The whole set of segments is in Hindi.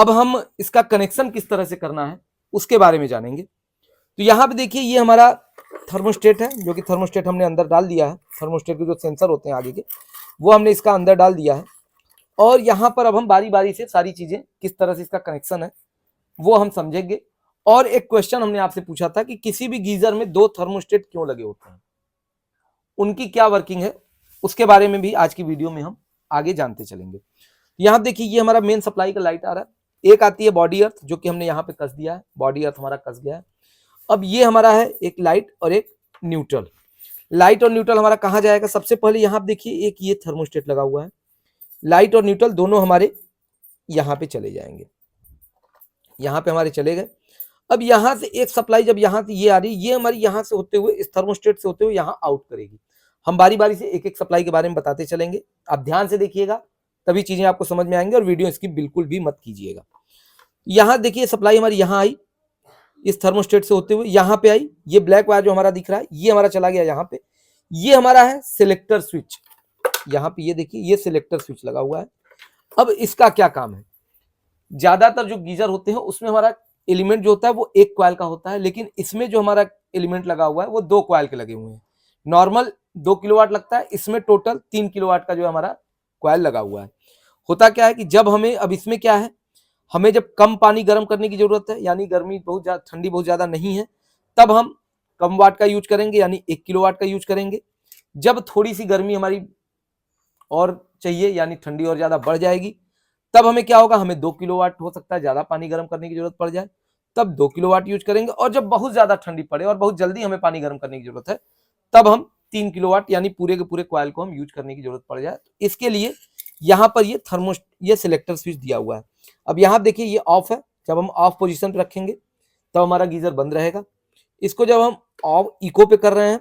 अब हम इसका कनेक्शन किस तरह से करना है उसके बारे में जानेंगे। तो यहाँ पे देखिए ये हमारा थर्मोस्टेट है, जो कि थर्मोस्टेट हमने अंदर डाल दिया है। थर्मोस्टेट के जो सेंसर होते हैं आगे के, वो हमने इसका अंदर डाल दिया है। और यहाँ पर अब हम बारी बारी से सारी चीजें किस तरह से इसका कनेक्शन है वो हम समझेंगे। और एक क्वेश्चन हमने आपसे पूछा था कि किसी भी गीजर में 2 थर्मोस्टेट क्यों लगे होते हैं, उनकी क्या वर्किंग है, उसके बारे में भी आज की वीडियो में हम आगे जानते चलेंगे। यहाँ देखिए ये हमारा मेन सप्लाई का लाइट आ रहा है। एक आती है बॉडी अर्थ, जो कि हमने यहाँ पे कस दिया है, बॉडी अर्थ हमारा कस गया है। अब ये हमारा है एक लाइट और एक न्यूट्रल। लाइट और न्यूट्रल हमारा कहाँ जाएगा, सबसे पहले यहाँ देखिए एक ये थर्मोस्टेट लगा हुआ है। लाइट और न्यूट्रल दोनों हमारे यहाँ पे चले जाएंगे, यहाँ पे हमारे चले गए। अब यहाँ से एक सप्लाई जब यहाँ से ये आ रही है, ये हमारी यहाँ से होते हुए इस थर्मोस्टेट से होते हुए यहाँ आउट करेगी। हम बारी बारी से एक एक सप्लाई के बारे में बताते चलेंगे, आप ध्यान से देखिएगा तभी चीजें आपको समझ में आएंगी, और वीडियो इसकी बिल्कुल भी मत कीजिएगा। यहाँ देखिए सप्लाई हमारी यहाँ आई, इस थर्मोस्टेट से होते हुए यहाँ पे आई। ये ब्लैक वायर जो हमारा दिख रहा है ये हमारा चला गया यहाँ पे। ये हमारा है सिलेक्टर स्विच, यहाँ पे ये देखिए ये सिलेक्टर स्विच लगा हुआ है। अब इसका क्या काम है, ज्यादातर जो गीजर होते हैं उसमें हमारा एलिमेंट जो होता है वो एक कॉइल का होता है, लेकिन इसमें जो हमारा एलिमेंट लगा हुआ है वो 2 कॉइल के लगे हुए हैं। नॉर्मल 2 किलोवाट लगता है, इसमें टोटल 3 किलोवाट का जो हमारा कॉइल लगा हुआ है। होता क्या है कि जब हमें, अब इसमें क्या है, हमें जब कम पानी गर्म करने की जरूरत है, यानी गर्मी बहुत ज्यादा, ठंडी बहुत ज्यादा नहीं है, तब हम कम वाट का यूज करेंगे, यानी 1 किलोवाट का यूज करेंगे। जब थोड़ी सी गर्मी हमारी और चाहिए, यानी ठंडी और ज्यादा बढ़ जाएगी, तब हमें क्या होगा, हमें 2 किलोवाट, हो सकता है ज्यादा पानी गर्म करने की जरूरत पड़ जाए, तब 2 किलोवाट यूज करेंगे। और जब बहुत ज्यादा ठंडी पड़े और बहुत जल्दी हमें पानी गर्म करने की जरूरत है, तब हम 3 किलोवाट यानी पूरे के पूरे कॉइल को हम यूज करने की जरूरत पड़ जाए। इसके लिए यहाँ पर ये सिलेक्टर स्विच दिया हुआ है। अब यहाँ देखिए ये ऑफ है, जब हम ऑफ पोजीशन पे रखेंगे तब हमारा गीजर बंद रहेगा। इसको जब हम ऑफ इको पे कर रहे हैं,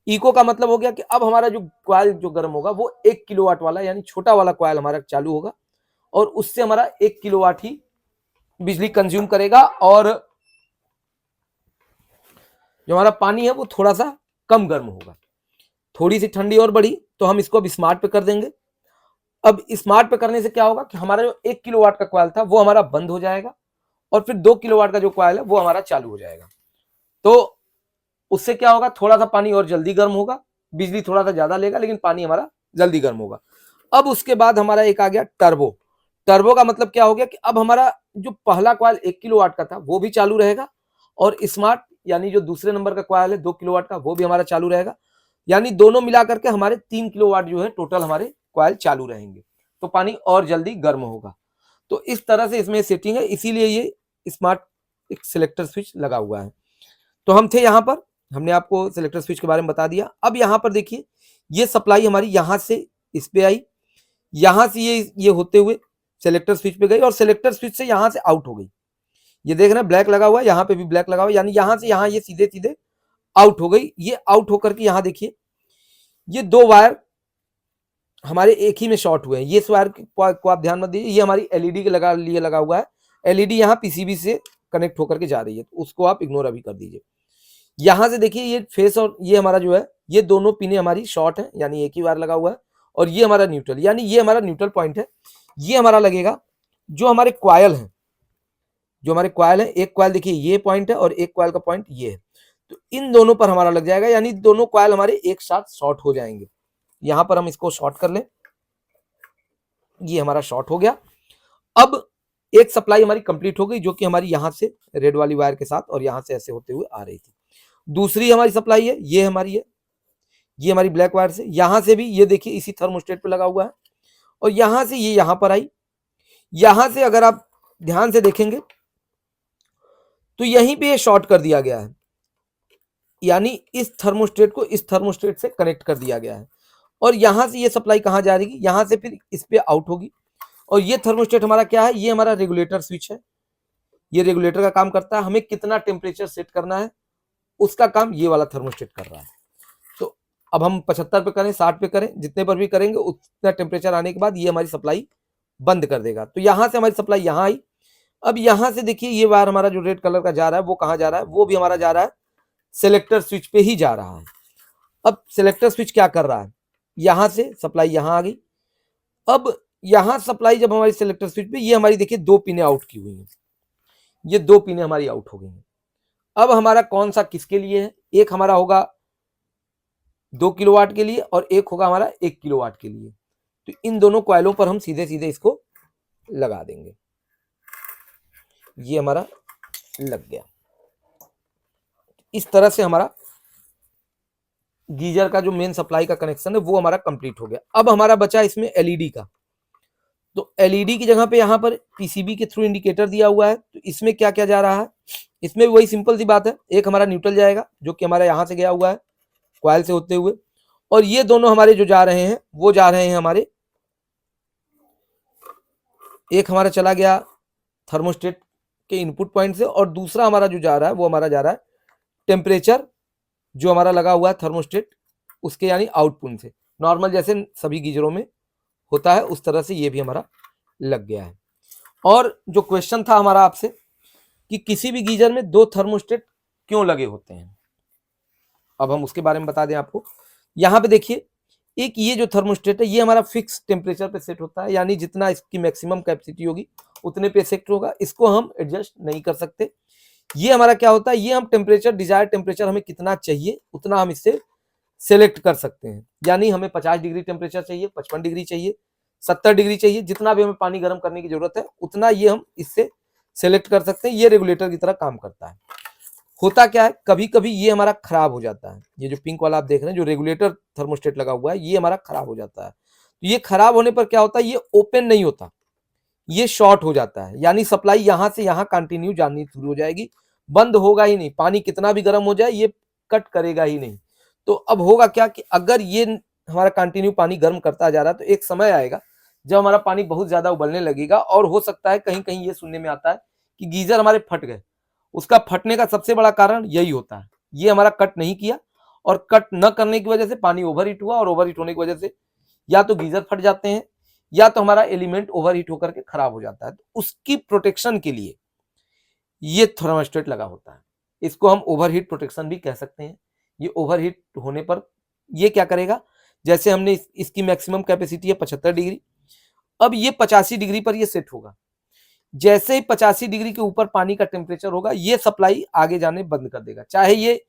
इको का मतलब हो गया कि अब हमारा जो कॉइल जो गर्म होगा वो 1 किलोवाट वाला यानी छोटा वाला कॉइल हमारा चालू होगा, और उससे हमारा 1 किलोवाट ही बिजली कंज्यूम करेगा, और जो हमारा पानी है वो थोड़ा सा कम गर्म होगा। थोड़ी सी ठंडी और बढ़ी तो हम इसको अब स्मार्ट पे कर देंगे। अब स्मार्ट पे करने से क्या होगा कि हमारा जो 1 किलोवाट का कॉइल था वो हमारा बंद हो जाएगा, और फिर 2 किलोवाट का जो कॉइल है वो हमारा चालू हो जाएगा। तो उससे क्या होगा, थोड़ा सा पानी और जल्दी गर्म होगा, बिजली थोड़ा सा ज्यादा लेगा लेकिन पानी हमारा जल्दी गर्म होगा। अब उसके बाद हमारा एक आ गया टर्बो। टर्बो का मतलब क्या हो गया कि अब हमारा जो पहला कॉइल 1 किलोवाट का था वो भी चालू रहेगा, और स्मार्ट यानी जो दूसरे नंबर का कॉइल है 2 किलोवाट का वो भी हमारा चालू रहेगा, यानी दोनों मिलाकर के हमारे 3 किलोवाट जो है टोटल हमारे कॉइल चालू रहेंगे, तो पानी और जल्दी गर्म होगा। तो इस तरह से इसमें सेटिंग है, इसीलिए ये स्मार्ट एक सिलेक्टर स्विच लगा हुआ है। तो हम थे यहाँ पर, हमने आपको सिलेक्टर स्विच के बारे में बता दिया। अब यहाँ पर देखिए ये सप्लाई हमारी यहाँ से इस पे आई, यहाँ से ये होते हुए सिलेक्टर स्विच पे गई, और सिलेक्टर स्विच से यहाँ से आउट हो गई। ये देख रहे हैं ब्लैक लगा हुआ है, यहाँ पे भी ब्लैक लगा हुआ है, यानी यहाँ से यहाँ ये सीधे सीधे आउट हो गई। ये आउट होकर के यहाँ देखिए ये 2 वायर हमारे एक ही में शॉर्ट हुए हैं। ये वायर को आप ध्यान मत दीजिए, ये हमारी एलईडी के लिए लगा हुआ है। एलईडी यहाँ पीसीबी से कनेक्ट होकर के जा रही है, तो उसको आप इग्नोर अभी कर दीजिए। यहाँ से देखिए ये फेस और ये हमारा जो है ये दोनों पिने हमारी शॉर्ट है, यानी एक ही वायर लगा हुआ है, और ये हमारा न्यूट्रल, यानी ये हमारा न्यूट्रल पॉइंट है। ये हमारा लगेगा जो हमारे कॉइल हैं, जो हमारे कॉइल है, एक कॉइल देखिए ये पॉइंट है और एक कॉइल का पॉइंट ये है, तो इन दोनों पर हमारा लग जाएगा, यानी दोनों कॉइल हमारे एक साथ शॉर्ट हो जाएंगे। यहां पर हम इसको शॉर्ट कर लें, ये हमारा शॉर्ट हो गया। अब एक सप्लाई हमारी कंप्लीट हो गई, जो कि हमारी यहां से रेड वाली वायर के साथ और यहां से ऐसे होते हुए आ रही थी। दूसरी हमारी सप्लाई है, ये हमारी है, ये हमारी ब्लैक वायर से, यहां से भी ये देखिए इसी थर्मोस्टेट पे लगा हुआ है, और यहां से ये यहां पर आई। यहां से अगर आप ध्यान से देखेंगे तो यहीं पे ये शॉर्ट कर दिया गया है, यानी इस थर्मोस्टेट को इस थर्मोस्टेट से कनेक्ट कर दिया गया है, और यहां से ये सप्लाई कहां जा रही है, यहां से फिर इस पे आउट होगी। और ये थर्मोस्टेट हमारा क्या है, ये हमारा रेगुलेटर स्विच है, ये रेगुलेटर का काम करता है, हमें कितना टेम्परेचर सेट करना है उसका काम ये वाला थर्मोस्टेट कर रहा है। तो अब हम 75 पे करें, 60 पे करें, जितने पर भी करेंगे उतना टेम्परेचर आने के बाद ये हमारी सप्लाई बंद कर देगा। तो यहां से हमारी सप्लाई यहां आई। अब यहां से देखिए ये वायर हमारा जो रेड कलर का जा रहा है वो कहां जा रहा है, वो भी हमारा जा रहा है सिलेक्टर स्विच पे ही जा रहा है। अब सिलेक्टर स्विच क्या कर रहा है, यहां से सप्लाई यहां आ गई। अब यहां सप्लाई जब हमारी सेलेक्टर स्विच पे, ये हमारी देखिए 2 पिने आउट की हुई हैं, ये 2 पिने हमारी आउट हो गई हैं। अब हमारा कौन सा किसके लिए है, एक हमारा होगा 2 किलोवाट के लिए और एक होगा हमारा 1 किलोवाट के लिए। तो इन दोनों कॉइलों पर हम सीधे सीधे इसको लगा देंगे। ये हमारा लग गया। इस तरह से हमारा गीजर का जो मेन सप्लाई का कनेक्शन है वो हमारा कंप्लीट हो गया। अब हमारा बचा इसमें एलईडी का। तो एलईडी की जगह पे यहाँ पर पीसीबी के थ्रू इंडिकेटर दिया हुआ है। तो इसमें क्या क्या जा रहा है, इसमें वही सिंपल सी बात है, एक हमारा न्यूट्रल जाएगा जो कि हमारा यहाँ से गया हुआ है कॉइल से होते हुए, और ये दोनों हमारे जो जा रहे हैं वो जा रहे हैं हमारे, एक हमारा चला गया थर्मोस्टेट के इनपुट पॉइंट से और दूसरा हमारा जो जा रहा है वो हमारा जा रहा है टेम्परेचर जो हमारा लगा हुआ है थर्मोस्टेट उसके यानी आउटपुट से। नॉर्मल जैसे सभी गीजरों में होता है उस तरह से ये भी हमारा लग गया है। और जो क्वेश्चन था हमारा आपसे कि किसी भी गीजर में 2 थर्मोस्टेट क्यों लगे होते हैं, अब हम उसके बारे में बता दें आपको। यहां पे देखिए, एक ये जो थर्मोस्टेट है ये हमारा फिक्स टेम्परेचर पे सेट होता है, यानी जितना इसकी मैक्सिमम कैपेसिटी होगी उतने पे सेट होगा, इसको हम एडजस्ट नहीं कर सकते। ये हमारा क्या होता है, ये हम टेम्परेचर, डिजायर्ड टेम्परेचर हमें कितना चाहिए उतना हम इससे सेलेक्ट कर सकते हैं। यानी हमें 50 डिग्री टेम्परेचर चाहिए, 55 डिग्री चाहिए, 70 डिग्री चाहिए, जितना भी हमें पानी गर्म करने की जरूरत है उतना ये हम इससे सेलेक्ट कर सकते हैं। ये रेगुलेटर की तरह काम करता है। होता क्या है, कभी कभी ये हमारा खराब हो जाता है, ये जो पिंक वाला आप देख रहे हैं जो रेगुलेटर थर्मोस्टेट लगा हुआ है ये हमारा खराब हो जाता है। तो ये खराब होने पर क्या होता है, ये ओपन नहीं होता, ये शॉर्ट हो जाता है, यानी सप्लाई यहां से यहां कंटिन्यू जानी शुरू हो जाएगी, बंद होगा ही नहीं। पानी कितना भी गर्म हो जाए ये कट करेगा ही नहीं। तो अब होगा क्या कि अगर ये हमारा कंटिन्यू पानी गर्म करता जा रहा है तो एक समय आएगा जब हमारा पानी बहुत ज्यादा उबलने लगेगा, और हो सकता है कहीं कहीं ये सुनने में आता है कि गीजर हमारे फट गए। उसका फटने का सबसे बड़ा कारण यही होता है, ये हमारा कट नहीं किया और कट न करने की वजह से पानी ओवरहीट हुआ, और ओवरहीट होने की वजह से या तो गीजर फट जाते हैं या तो हमारा एलिमेंट ओवरहीट होकर के खराब हो जाता है। तो उसकी प्रोटेक्शन के लिए ये थर्मोस्टेट लगा होता है। इसको हम ओवरहीट प्रोटेक्शन भी कह सकते हैं। ये ओवरहीट होने पर ये क्या करेगा, जैसे हमने इसकी मैक्सिमम कैपेसिटी है 75 डिग्री, अब ये 85 डिग्री पर ये सेट होगा। जैसे ही 85 डिग्री के ऊपर पानी का टेम्परेचर होगा ये सप्लाई आगे जाने बंद कर देगा, चाहे ये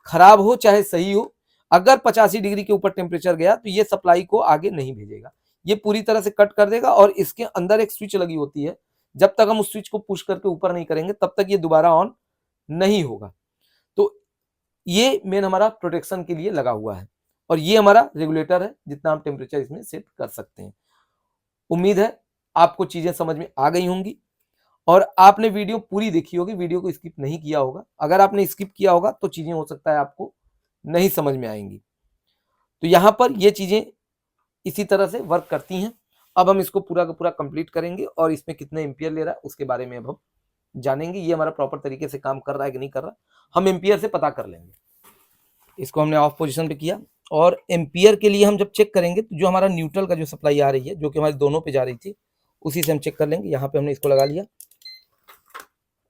खराब हो चाहे सही हो। अगर 85 डिग्री के ऊपर टेम्परेचर गया तो ये सप्लाई को आगे नहीं भेजेगा, ये पूरी तरह से कट कर देगा। और इसके अंदर एक स्विच लगी होती है, जब तक हम उस स्विच को पुश करके ऊपर नहीं करेंगे तब तक ये दोबारा ऑन नहीं होगा। तो ये मेन हमारा प्रोटेक्शन के लिए लगा हुआ है, और ये हमारा रेगुलेटर है जितना हम टेम्परेचर इसमें सेट कर सकते हैं। उम्मीद है आपको चीजें समझ में आ गई होंगी और आपने वीडियो पूरी देखी होगी, वीडियो को स्किप नहीं किया होगा। अगर आपने स्किप किया होगा तो चीजें हो सकता है आपको नहीं समझ में आएंगी। तो यहाँ पर ये चीजें इसी तरह से वर्क करती हैं। अब हम इसको पूरा का पूरा कंप्लीट करेंगे और इसमें कितने एम्पियर ले रहा है उसके बारे में अब हम जानेंगे। ये हमारा प्रॉपर तरीके से काम कर रहा है कि नहीं कर रहा, हम एम्पियर से पता कर लेंगे। इसको हमने ऑफ पोजीशन पे किया, और एम्पियर के लिए हम जब चेक करेंगे तो जो हमारा न्यूट्रल का जो सप्लाई आ रही है जो कि हमारी दोनों पे जा रही थी उसी से हम चेक कर लेंगे। यहाँ पे हमने इसको लगा लिया।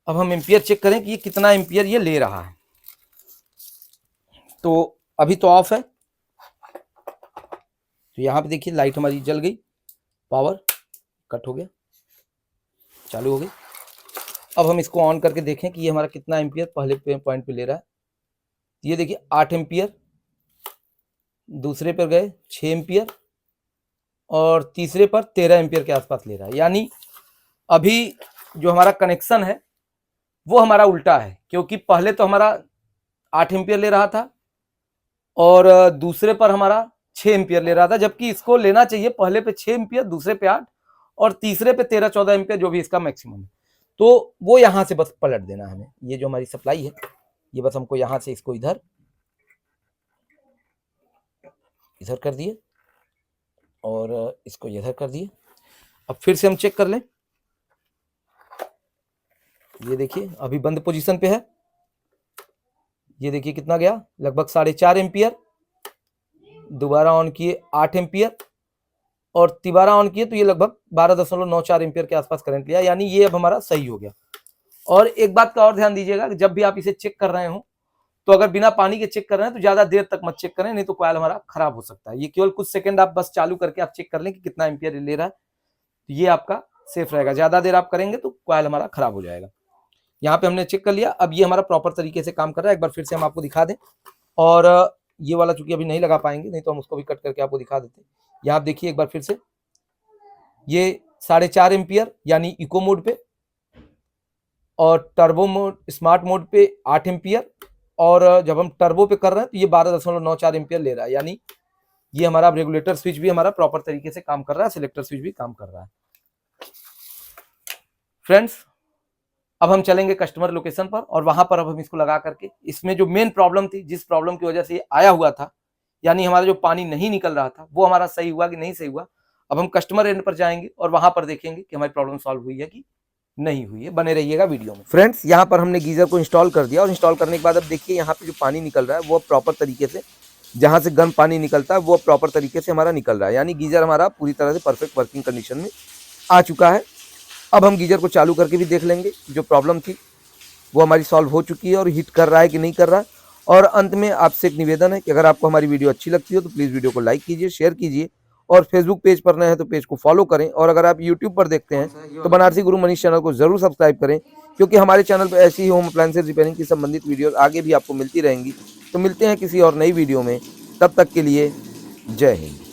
अब हम एम्पियर चेक करें कि ये कितना एम्पियर ये ले रहा है। तो अभी तो ऑफ है, तो यहाँ पे देखिए लाइट हमारी जल गई, पावर कट हो गया, चालू हो गई। अब हम इसको ऑन करके देखें कि ये हमारा कितना एम्पियर पहले पॉइंट पे ले रहा है। ये देखिए 8 एम्पियर, दूसरे पर गए 6 एम्पियर और तीसरे पर 13 एम्पियर के आसपास ले रहा है। यानी अभी जो हमारा कनेक्शन है वो हमारा उल्टा है, क्योंकि पहले तो हमारा 8 एम्पियर ले रहा था और दूसरे पर हमारा 6 एम्पियर ले रहा था, जबकि इसको लेना चाहिए पहले पे 6 एम्पियर, दूसरे पे 8 और तीसरे पे 13-14 एम्पियर जो भी इसका मैक्सिमम है। तो वो यहां से बस पलट देना है हमें। ये जो हमारी सप्लाई है ये बस हमको यहां से इसको इधर कर दिए और इसको इधर कर दिए। अब फिर से हम चेक कर लें। ये देखिए अभी बंद पोजीशन पे है। ये देखिए कितना गया, लगभग 4.5 एम्पियर। दोबारा ऑन किए 8 एम्पियर और तिबारा ऑन किए तो ये लगभग 12.94 एम्पियर के आसपास करंट लिया। यानी ये अब हमारा सही हो गया। और एक बात का और ध्यान दीजिएगा कि जब भी आप इसे चेक कर रहे हो तो अगर बिना पानी के चेक कर रहे हैं तो ज्यादा देर तक मत चेक करें, नहीं तो कॉइल हमारा खराब हो सकता है। ये केवल कुछ सेकंड आप बस चालू करके आप चेक कर लें कि कितना एम्पियर ले रहा है, तो ये आपका सेफ रहेगा। ज़्यादा देर आप करेंगे तो कॉइल हमारा खराब हो जाएगा। यहाँ पे हमने चेक कर लिया, अब ये हमारा प्रॉपर तरीके से काम कर रहा है। एक बार फिर से हम आपको दिखा दें, और ये वाला चूंकि अभी नहीं लगा पाएंगे, नहीं तो हम उसको भी कट करके आपको दिखा देते हैं। यहाँ आप देखिए एक बार फिर से, ये 4.5 एम्पियर यानी इको मोड पे, और टर्बो मोड स्मार्ट मोड पे 8 एम्पियर, और जब हम टर्बो पे कर रहे हैं तो ये 12.94 एम्पियर ले रहा है। यानी ये हमारा रेगुलेटर स्विच भी हमारा प्रॉपर तरीके से काम कर रहा है, सिलेक्टर स्विच भी काम कर रहा है। फ्रेंड्स, अब हम चलेंगे कस्टमर लोकेशन पर, और वहां पर अब हम इसको लगा करके, इसमें जो मेन प्रॉब्लम थी, जिस प्रॉब्लम की वजह से ये आया हुआ था, यानी हमारा जो पानी नहीं निकल रहा था, वो हमारा सही हुआ कि नहीं सही हुआ। अब हम कस्टमर एंड पर जाएंगे और वहां पर देखेंगे कि हमारी प्रॉब्लम सॉल्व हुई है कि नहीं हुई है। बने रहिएगा वीडियो में। फ्रेंड्स, यहाँ पर हमने गीजर को इंस्टॉल कर दिया, और इंस्टॉल करने के बाद अब देखिए यहाँ पे जो पानी निकल रहा है वो प्रॉपर तरीके से, जहां से गर्म पानी निकलता है वो प्रॉपर तरीके से हमारा निकल रहा है। यानी गीजर हमारा पूरी तरह से परफेक्ट वर्किंग कंडीशन में आ चुका है। अब हम गीजर को चालू करके भी देख लेंगे, जो प्रॉब्लम थी वो हमारी सॉल्व हो चुकी है और हीट कर रहा है कि नहीं कर रहा है। और अंत में आपसे एक निवेदन है कि अगर आपको हमारी वीडियो अच्छी लगती हो तो प्लीज़ वीडियो को लाइक कीजिए, शेयर कीजिए, और फेसबुक पेज पर नए हैं तो पेज को फॉलो करें। और अगर आप यूट्यूब पर देखते हैं तो बनारसी गुरु मनीष चैनल को जरूर सब्सक्राइब करें, क्योंकि हमारे चैनल पर ऐसी ही होम अप्लायंसेज रिपेयरिंग की संबंधित वीडियो आगे भी आपको मिलती रहेंगी। तो मिलते हैं किसी और नई वीडियो में, तब तक के लिए जय हिंद।